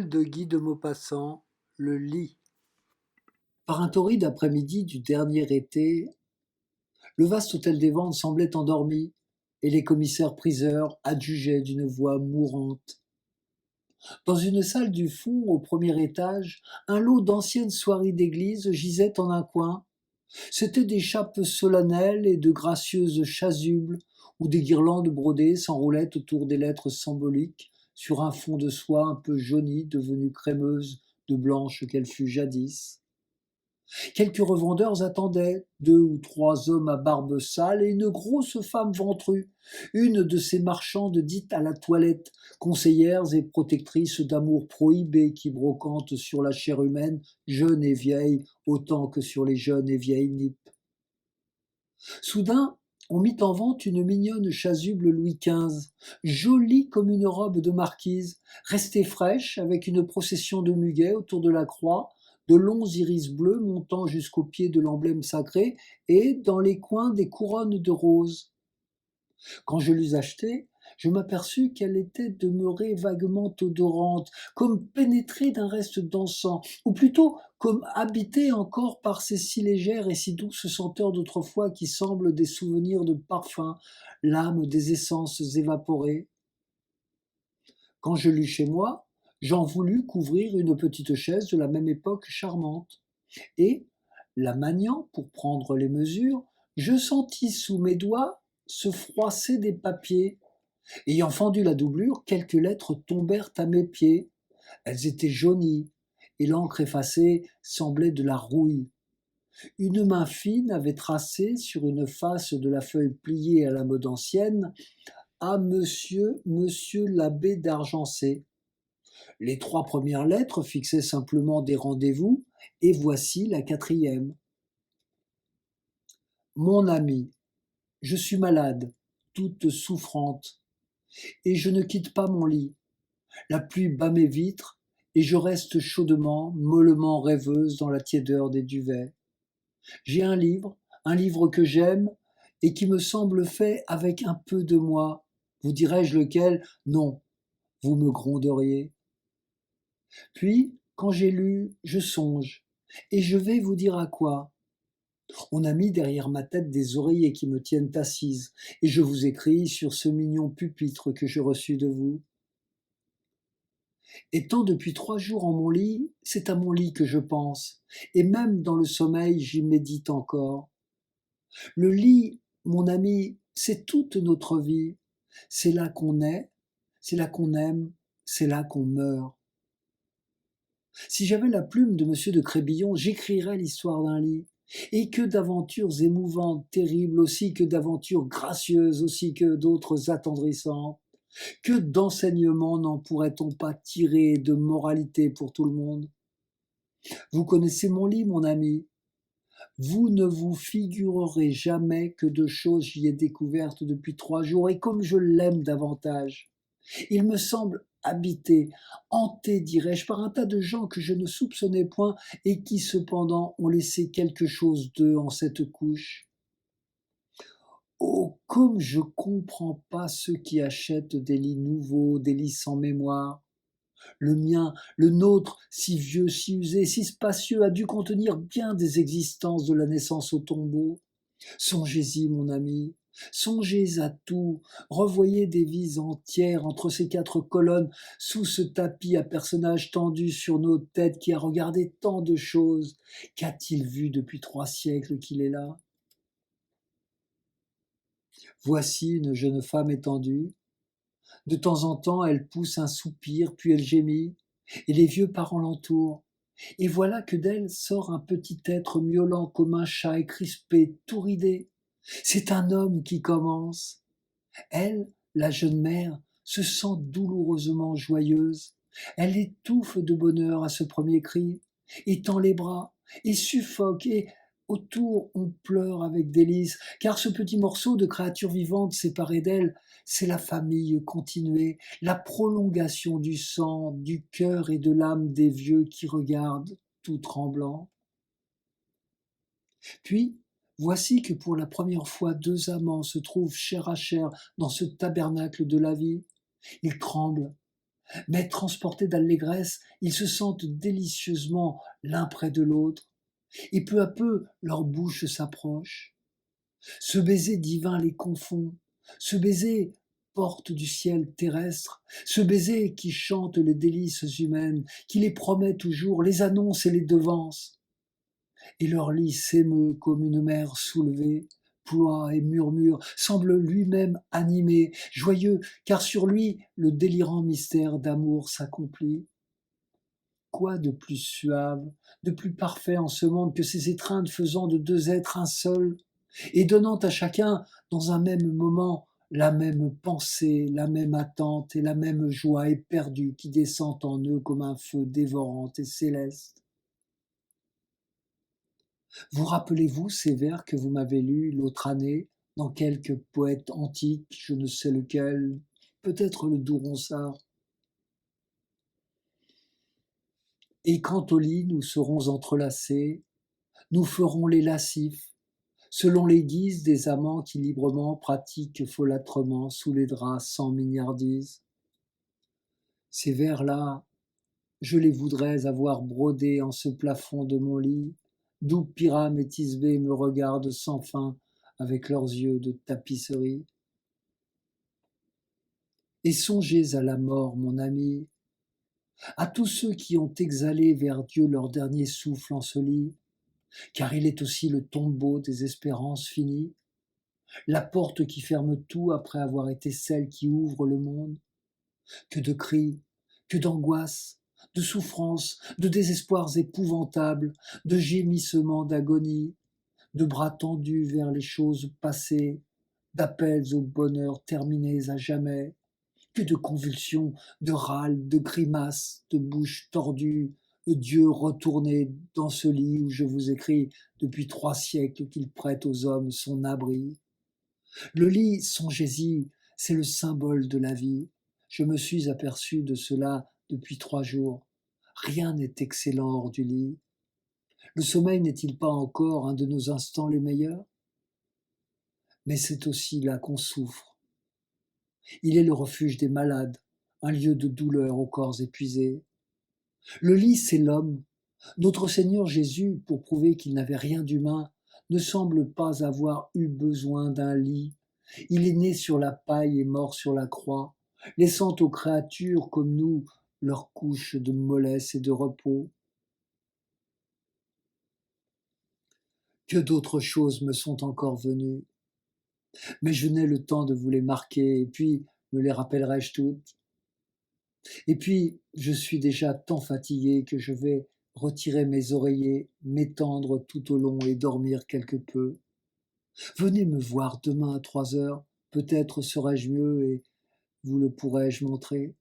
Noël de Guy de Maupassant, le lit. Par un torride après-midi du dernier été, le vaste hôtel des Ventes semblait endormi, et les commissaires-priseurs adjugeaient d'une voix mourante. Dans une salle du fond, au premier étage, un lot d'anciennes soieries d'église gisait en un coin. C'étaient des chapes solennelles et de gracieuses chasubles, où des guirlandes brodées s'enroulaient autour des lettres symboliques, sur un fond de soie un peu jaunie, devenue crémeuse de blanche qu'elle fut jadis. Quelques revendeurs attendaient, 2 ou 3 hommes à barbe sale et une grosse femme ventrue, une de ces marchandes dites à la toilette, conseillères et protectrices d'amour prohibé qui brocantent sur la chair humaine, jeune et vieille, autant que sur les jeunes et vieilles nippes. Soudain, on mit en vente une mignonne chasuble Louis XV, jolie comme une robe de marquise, restée fraîche avec une procession de muguets autour de la croix, de longs iris bleus montant jusqu'au pied de l'emblème sacré et, dans les coins, des couronnes de roses. Quand je l'eus achetée, je m'aperçus qu'elle était demeurée vaguement odorante, comme pénétrée d'un reste d'encens, ou plutôt comme habitée encore par ces si légères et si douces senteurs d'autrefois qui semblent des souvenirs de parfums, l'âme des essences évaporées. Quand je l'eus chez moi, j'en voulus couvrir une petite chaise de la même époque charmante, et, la maniant pour prendre les mesures, je sentis sous mes doigts se froisser des papiers. Ayant fendu la doublure, quelques lettres tombèrent à mes pieds. Elles étaient jaunies, et l'encre effacée semblait de la rouille. Une main fine avait tracé sur une face de la feuille pliée à la mode ancienne à monsieur l'abbé d'Argencé. Les 3 premières lettres fixaient simplement des rendez-vous, et voici la 4e. Mon ami, je suis malade, toute souffrante, et je ne quitte pas mon lit. La pluie bat mes vitres, et je reste chaudement, mollement rêveuse dans la tiédeur des duvets. J'ai un livre que j'aime, et qui me semble fait avec un peu de moi. Vous dirais-je lequel? Non, vous me gronderiez. Puis, quand j'ai lu, je songe, et je vais vous dire à quoi. On a mis derrière ma tête des oreillers qui me tiennent assise, et je vous écris sur ce mignon pupitre que j'ai reçu de vous. Étant depuis 3 jours en mon lit, c'est à mon lit que je pense, et même dans le sommeil j'y médite encore. Le lit, mon ami, c'est toute notre vie. C'est là qu'on est, c'est là qu'on aime, c'est là qu'on meurt. Si j'avais la plume de monsieur de Crébillon, j'écrirais l'histoire d'un lit. Et que d'aventures émouvantes, terribles aussi, que d'aventures gracieuses aussi, que d'autres attendrissantes. Que d'enseignements n'en pourrait-on pas tirer de moralité pour tout le monde? Vous connaissez mon lit, mon ami. Vous ne vous figurerez jamais que de choses j'y ai découvertes depuis 3 jours, et comme je l'aime davantage. Il me semble habité, hanté, dirais-je, par un tas de gens que je ne soupçonnais point et qui cependant ont laissé quelque chose d'eux en cette couche. Oh, comme je comprends pas ceux qui achètent des lits nouveaux, des lits sans mémoire. Le mien, le nôtre, si vieux, si usé, si spacieux, a dû contenir bien des existences de la naissance au tombeau. Songez-y, mon ami, songez à tout, revoyez des vies entières entre ces 4 colonnes, sous ce tapis à personnages tendus sur nos têtes qui a regardé tant de choses. Qu'a-t-il vu depuis 3 siècles qu'il est là? Voici une jeune femme étendue. De temps en temps, elle pousse un soupir, puis elle gémit, et les vieux parents l'entourent. Et voilà que d'elle sort un petit être miaulant comme un chat et crispé, tout ridé. C'est un homme qui commence. Elle, la jeune mère, se sent douloureusement joyeuse. Elle étouffe de bonheur à ce premier cri, et tend les bras, et suffoque, et autour on pleure avec délice, car ce petit morceau de créature vivante séparée d'elle, c'est la famille continuée, la prolongation du sang, du cœur et de l'âme des vieux qui regardent, tout tremblants. Puis, voici que pour la première fois 2 amants se trouvent chair à chair dans ce tabernacle de la vie. Ils tremblent, Mais transportés d'allégresse, ils se sentent délicieusement l'un près de l'autre, et peu à peu leurs bouches s'approchent. Ce baiser divin les confond, ce baiser porte du ciel terrestre, ce baiser qui chante les délices humaines, qui les promet toujours, les annonce et les devance. Et leur lit s'émeut comme une mer soulevée, ploie et murmure, semble lui-même animé, joyeux, car sur lui le délirant mystère d'amour s'accomplit. Quoi de plus suave, de plus parfait en ce monde que ces étreintes faisant de deux êtres un seul, et donnant à chacun, dans un même moment, la même pensée, la même attente et la même joie éperdue qui descend en eux comme un feu dévorant et céleste. Vous rappelez-vous ces vers que vous m'avez lus l'autre année dans quelque poète antique, je ne sais lequel, peut-être le doux Ronsard. Et quand au lit nous serons entrelacés, nous ferons les lascifs, selon les guises des amants qui librement pratiquent folâtrement sous les draps sans mignardise. Ces vers-là, je les voudrais avoir brodés en ce plafond de mon lit, d'où Pyrame et Thisbé me regardent sans fin avec leurs yeux de tapisserie. Et songez à la mort, mon ami, à tous ceux qui ont exhalé vers Dieu leur dernier souffle en ce lit, car il est aussi le tombeau des espérances finies, la porte qui ferme tout après avoir été celle qui ouvre le monde. Que de cris, que d'angoisses, de souffrances, de désespoirs épouvantables, de gémissements d'agonie, de bras tendus vers les choses passées, d'appels au bonheur terminés à jamais, que de convulsions, de râles, de grimaces, de bouches tordues, Dieu retourné dans ce lit où je vous écris depuis 3 siècles qu'il prête aux hommes son abri. Le lit, songez-y, c'est le symbole de la vie. Je me suis aperçu de cela depuis 3 jours. Rien n'est excellent hors du lit. Le sommeil n'est-il pas encore un de nos instants les meilleurs? Mais c'est aussi là qu'on souffre. Il est le refuge des malades, un lieu de douleur aux corps épuisés. Le lit, c'est l'homme. Notre Seigneur Jésus, pour prouver qu'il n'avait rien d'humain, ne semble pas avoir eu besoin d'un lit. Il est né sur la paille et mort sur la croix, laissant aux créatures comme nous leur couche de mollesse et de repos. Que d'autres choses me sont encore venues, mais je n'ai le temps de vous les marquer, et puis me les rappellerai-je toutes. Et puis, je suis déjà tant fatigué que je vais retirer mes oreillers, m'étendre tout au long et dormir quelque peu. Venez me voir demain à 3 heures, peut-être serai-je mieux et vous le pourrai-je montrer.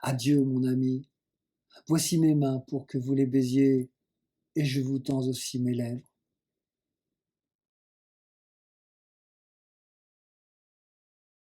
Adieu, mon ami. Voici mes mains pour que vous les baisiez, et je vous tends aussi mes lèvres.